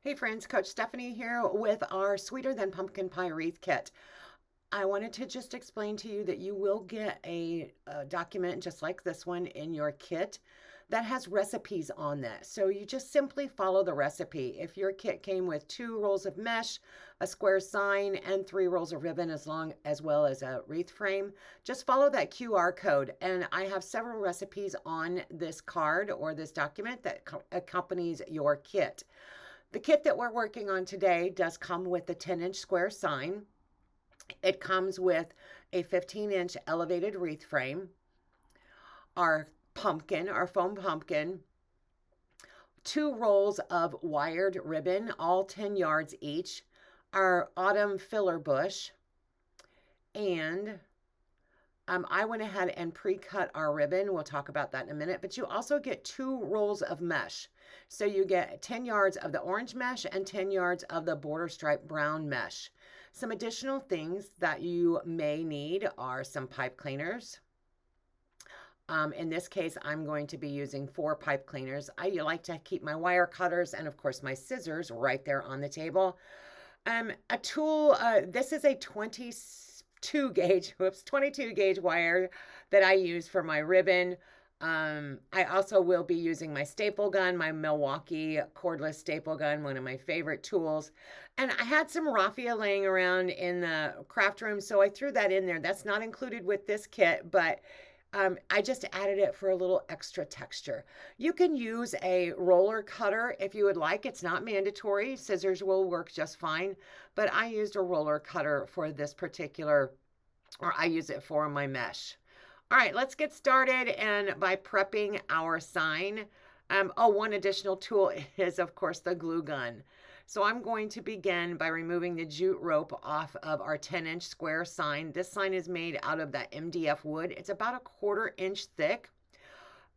Hey friends, Coach Stephanie here with our Sweeter Than Pumpkin Pie Wreath Kit. I wanted to just explain to you that you will get a document just like this one in your kit that has recipes on that. So you just simply follow the recipe. If your kit came with 2 rolls of mesh, a square sign, and 3 rolls of ribbon as well as a wreath frame, just follow that QR code. And I have several recipes on this card or this document that accompanies your kit. The kit that we're working on today does come with the 10-inch square sign. It comes with a 15-inch elevated wreath frame, our pumpkin, our foam pumpkin, 2 rolls of wired ribbon, all 10 yards each, our autumn filler bush, and I went ahead and pre-cut our ribbon. We'll talk about that in a minute, but you also get 2 rolls of mesh. So you get 10 yards of the orange mesh and 10 yards of the border stripe brown mesh. Some additional things that you may need are some pipe cleaners. In this case, I'm going to be using 4 pipe cleaners. I like to keep my wire cutters and of course my scissors right there on the table. A tool, this is a 22 gauge wire that I use for my ribbon. I also will be using my staple gun, my Milwaukee cordless staple gun, one of my favorite tools. And I had some raffia laying around in the craft room, so I threw that in there. That's not included with this kit, but I just added it for a little extra texture. You can use a roller cutter if you would like. It's not mandatory. Scissors will work just fine, but I used a roller cutter for this particular, or I use it for my mesh. All right, let's get started and by prepping our sign. One additional tool is, of course, the glue gun. So I'm going to begin by removing the jute rope off of our 10-inch square sign. This sign is made out of that MDF wood. It's about a 1/4 inch thick.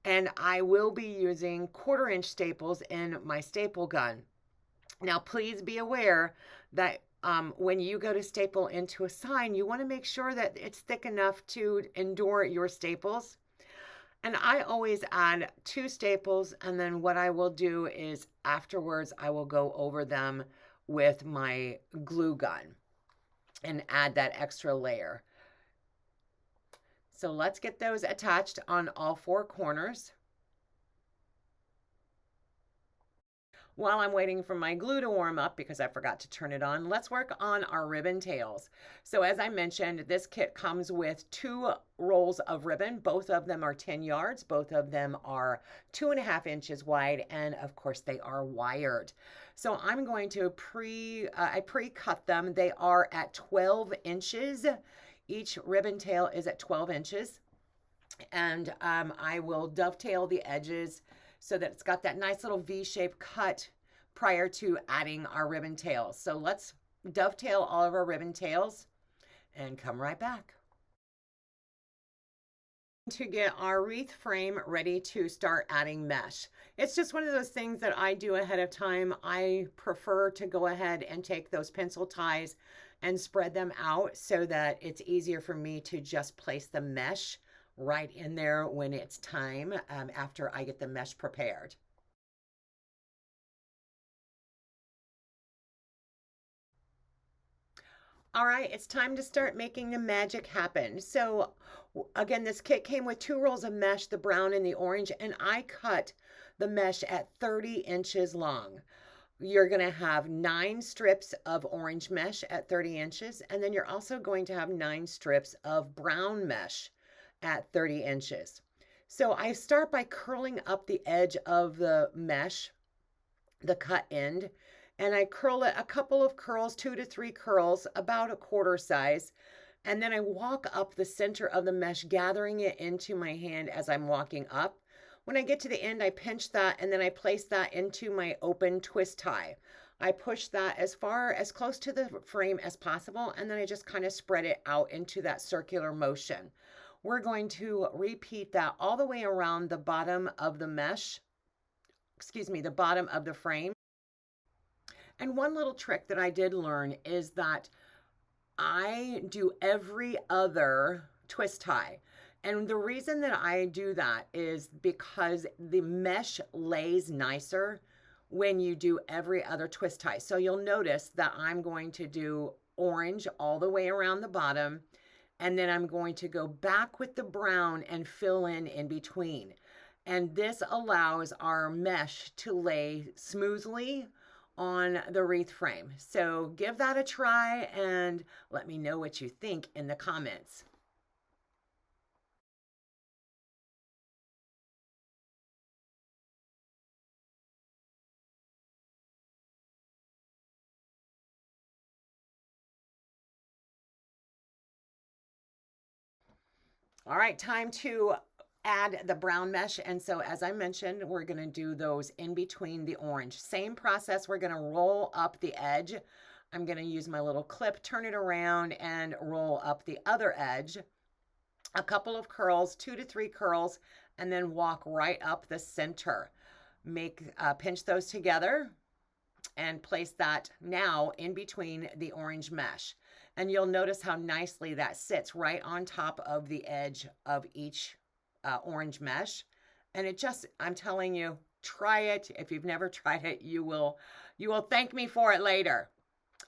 And I will be using 1/4 inch staples in my staple gun. Now, please be aware that when you go to staple into a sign, you want to make sure that it's thick enough to endure your staples. And I always add 2 staples, and then what I will do is afterwards I will go over them with my glue gun and add that extra layer. So let's get those attached on all 4 corners. While I'm waiting for my glue to warm up because I forgot to turn it on, let's work on our ribbon tails. So as I mentioned, this kit comes with 2 rolls of ribbon. Both of them are 10 yards. Both of them are 2.5 inches wide, and of course they are wired. So I'm going to I pre-cut them. They are at 12 inches. Each ribbon tail is at 12 inches. And I will dovetail the edges so that it's got that nice little V-shaped cut prior to adding our ribbon tails. So let's dovetail all of our ribbon tails and come right back. To get our wreath frame ready to start adding mesh. It's just one of those things that I do ahead of time. I prefer to go ahead and take those pencil ties and spread them out so that it's easier for me to just place the mesh right in there when it's time after I get the mesh prepared. All right, it's time to start making the magic happen. So again, this kit came with 2 rolls of mesh, the brown and the orange, and I cut the mesh at 30 inches long. You're going to have 9 strips of orange mesh at 30 inches, and then you're also going to have 9 strips of brown mesh at 30 inches. So I start by curling up the edge of the mesh, the cut end, and I curl it a couple of curls, 2 to 3 curls, about a 1/4 size. And then I walk up the center of the mesh, gathering it into my hand as I'm walking up. When I get to the end, I pinch that and then I place that into my open twist tie. I push that as close to the frame as possible, and then I just kind of spread it out into that circular motion. We're going to repeat that all the way around the bottom of the mesh, the bottom of the frame. And one little trick that I did learn is that I do every other twist tie. And the reason that I do that is because the mesh lays nicer when you do every other twist tie. So you'll notice that I'm going to do orange all the way around the bottom, and then I'm going to go back with the brown and fill in between. And this allows our mesh to lay smoothly on the wreath frame. So give that a try and let me know what you think in the comments. All right, time to add the brown mesh. And so as I mentioned, we're gonna do those in between the orange. Same process, we're gonna roll up the edge. I'm gonna use my little clip, turn it around and roll up the other edge. A couple of curls, 2 to 3 curls, and then walk right up the center. Pinch those together and place that now in between the orange mesh. And you'll notice how nicely that sits right on top of the edge of each orange mesh. And it just, I'm telling you, try it. If you've never tried it, you will thank me for it later.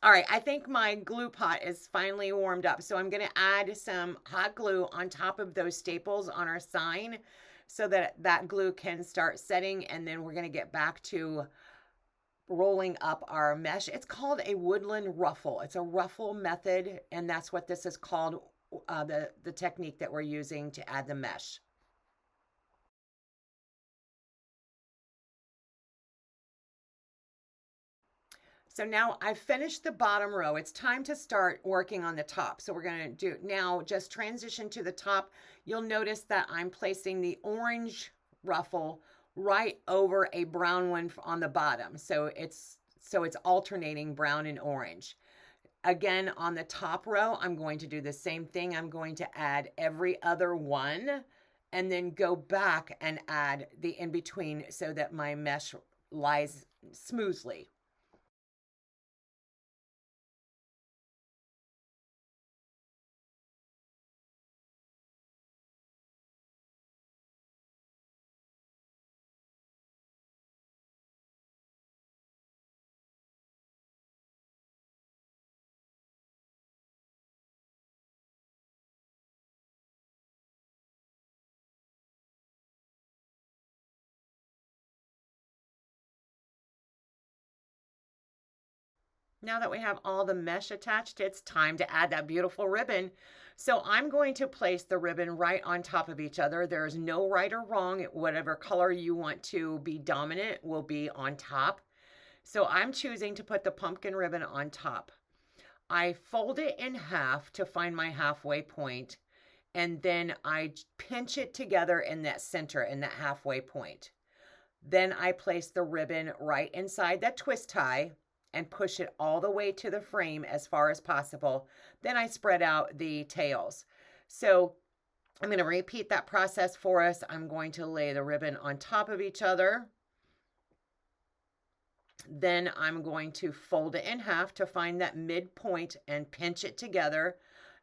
All right, I think my glue pot is finally warmed up. So I'm gonna add some hot glue on top of those staples on our sign so that that glue can start setting, and then we're gonna get back to rolling up our mesh. It's called a woodland ruffle. It's a ruffle method, and that's what this is called, the technique that we're using to add the mesh. So now I've finished the bottom row. It's time to start working on the top. So we're going to do now, just transition to the top. You'll notice that I'm placing the orange ruffle right over a brown one on the bottom. So it's alternating brown and orange. Again, on the top row, I'm going to do the same thing. I'm going to add every other one and then go back and add the in between so that my mesh lies smoothly. Now that we have all the mesh attached, it's time to add that beautiful ribbon. So I'm going to place the ribbon right on top of each other. There's no right or wrong. Whatever color you want to be dominant will be on top. So I'm choosing to put the pumpkin ribbon on top. I fold it in half to find my halfway point, and then I pinch it together in that center, in that halfway point. Then I place the ribbon right inside that twist tie and push it all the way to the frame as far as possible. Then I spread out the tails. So I'm going to repeat that process for us. I'm going to lay the ribbon on top of each other. Then I'm going to fold it in half to find that midpoint and pinch it together,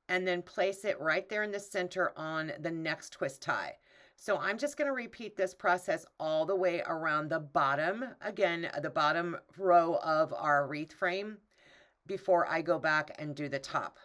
and then place it right there in the center on the next twist tie. So I'm just going to repeat this process all the way around the bottom, again, the bottom row of our wreath frame before I go back and do the top.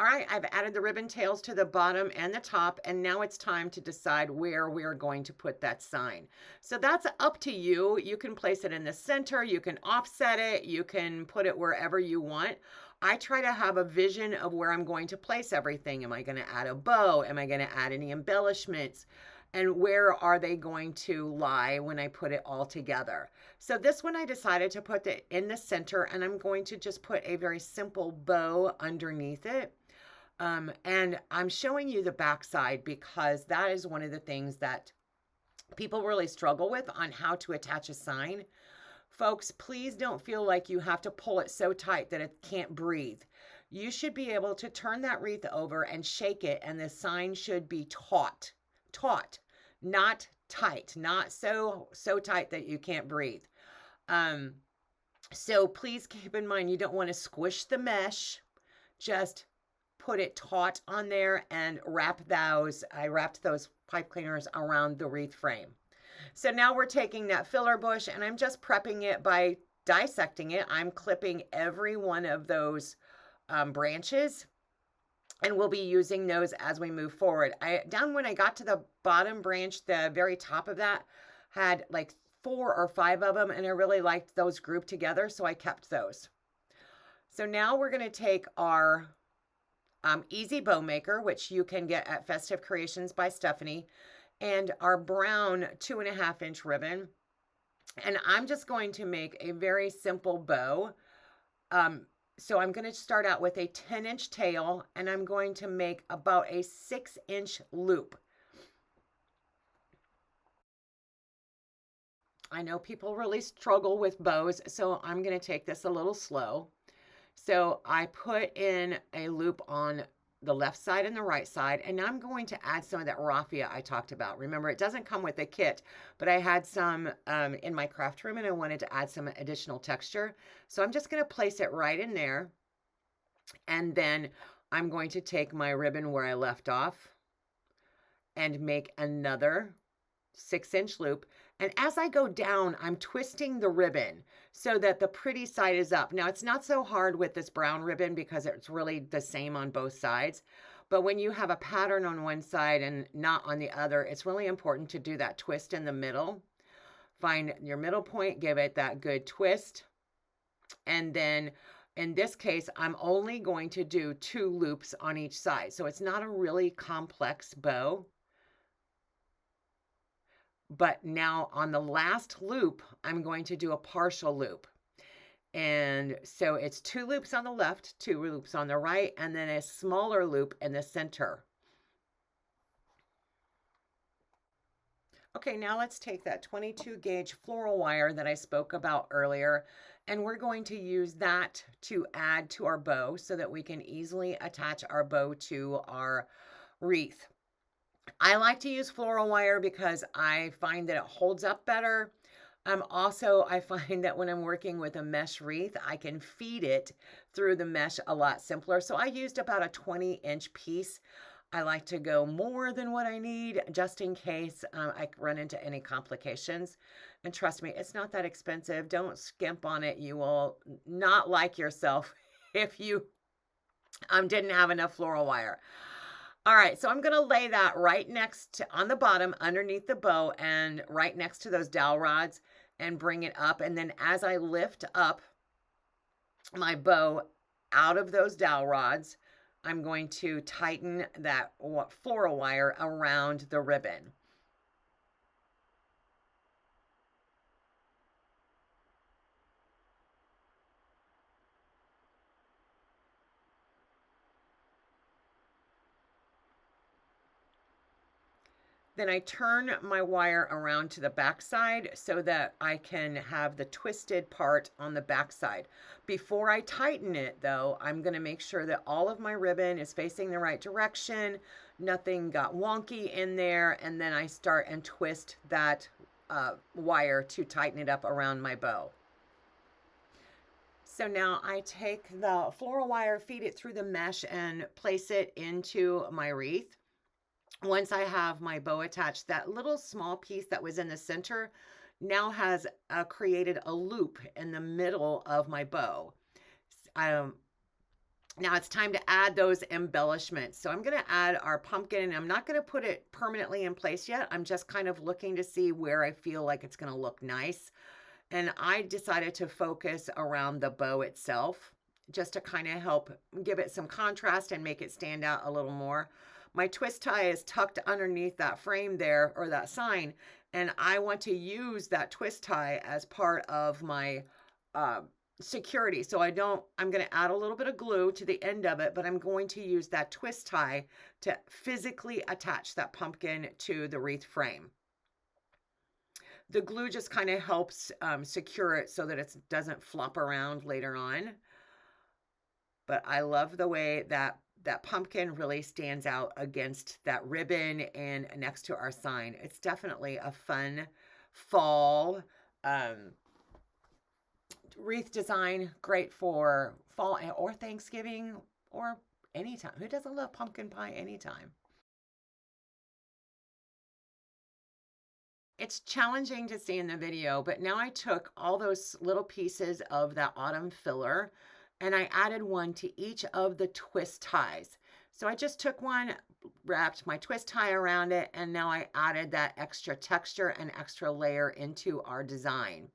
All right, I've added the ribbon tails to the bottom and the top, and now it's time to decide where we're going to put that sign. So that's up to you. You can place it in the center, you can offset it, you can put it wherever you want. I try to have a vision of where I'm going to place everything. Am I going to add a bow? Am I going to add any embellishments? And where are they going to lie when I put it all together? So this one I decided to put it in the center, and I'm going to just put a very simple bow underneath it. And I'm showing you the backside because that is one of the things that people really struggle with on how to attach a sign. Folks, please don't feel like you have to pull it so tight that it can't breathe. You should be able to turn that wreath over and shake it, and the sign should be taut, not tight, not so tight that you can't breathe. So please keep in mind, you don't want to squish the mesh. Just put it taut on there and wrap those. I wrapped those pipe cleaners around the wreath frame. So now we're taking that filler bush and I'm just prepping it by dissecting it. I'm clipping every one of those branches, and we'll be using those as we move forward. Down when I got to the bottom branch, the very top of that had like 4 or 5 of them, and I really liked those grouped together, so I kept those. So now we're going to take our Easy Bow Maker, which you can get at Festive Creations by Stephanie, and our brown 2.5-inch ribbon. And I'm just going to make a very simple bow. So I'm going to start out with a 10-inch tail, and I'm going to make about a 6-inch loop. I know people really struggle with bows, so I'm going to take this a little slow. So I put in a loop on the left side and the right side, and now I'm going to add some of that raffia I talked about. Remember, it doesn't come with the kit, but I had some in my craft room, and I wanted to add some additional texture. So I'm just going to place it right in there, and then I'm going to take my ribbon where I left off and make another 6-inch loop. And as I go down, I'm twisting the ribbon so that the pretty side is up. Now, it's not so hard with this brown ribbon because it's really the same on both sides. But when you have a pattern on one side and not on the other, it's really important to do that twist in the middle. Find your middle point, give it that good twist. And then in this case, I'm only going to do 2 loops on each side. So it's not a really complex bow. But now on the last loop, I'm going to do a partial loop. And so it's 2 loops on the left, 2 loops on the right, and then a smaller loop in the center. Okay, now let's take that 22 gauge floral wire that I spoke about earlier, and we're going to use that to add to our bow so that we can easily attach our bow to our wreath. I like to use floral wire because I find that it holds up better. Also, I find that when I'm working with a mesh wreath, I can feed it through the mesh a lot simpler. So I used about a 20-inch piece. I like to go more than what I need just in case I run into any complications. And trust me, it's not that expensive. Don't skimp on it. You will not like yourself if you didn't have enough floral wire. All right, so I'm going to lay that right next to, on the bottom, underneath the bow, and right next to those dowel rods, and bring it up. And then as I lift up my bow out of those dowel rods, I'm going to tighten that floral wire around the ribbon. Then I turn my wire around to the back side so that I can have the twisted part on the back side. Before I tighten it though, I'm going to make sure that all of my ribbon is facing the right direction, nothing got wonky in there, and then I start and twist that wire to tighten it up around my bow. So now I take the floral wire, feed it through the mesh, and place it into my wreath. Once I have my bow attached, that little small piece that was in the center now has created a loop in the middle of my bow. Now it's time to add those embellishments. So I'm going to add our pumpkin, and I'm not going to put it permanently in place yet. I'm just kind of looking to see where I feel like it's going to look nice. And I decided to focus around the bow itself. just to kind of help give it some contrast and make it stand out a little more. My twist tie is tucked underneath that frame there, or that sign, and I want to use that twist tie as part of my uh, security. So I'm going to add a little bit of glue to the end of it, but I'm going to use that twist tie to physically attach that pumpkin to the wreath frame. The glue just kind of helps secure it so that it doesn't flop around later on. But I love the way that that pumpkin really stands out against that ribbon and next to our sign. It's definitely a fun fall wreath design, great for fall or Thanksgiving or anytime. Who doesn't love pumpkin pie anytime? It's challenging to see in the video, but now I took all those little pieces of that autumn filler and I added one to each of the twist ties. So I just took one, wrapped my twist tie around it, and now I added that extra texture and extra layer into our design.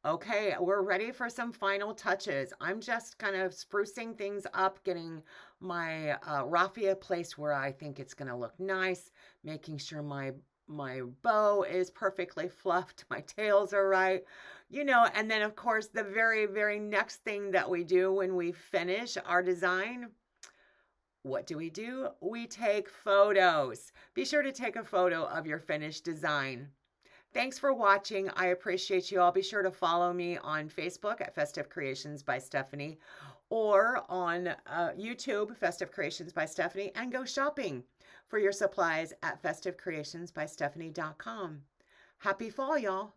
Okay, we're ready for some final touches. I'm just kind of sprucing things up, getting my raffia placed where I think it's going to look nice, making sure my bow is perfectly fluffed, my tails are right, and then of course the very, very next thing that we do when we finish our design, what do? We take photos. Be sure to take a photo of your finished design. Thanks for watching. I appreciate you all. Be sure to follow me on Facebook at Festive Creations by Stephanie, or on YouTube, Festive Creations by Stephanie, and go shopping for your supplies at festivecreationsbystephanie.com. Happy fall, y'all.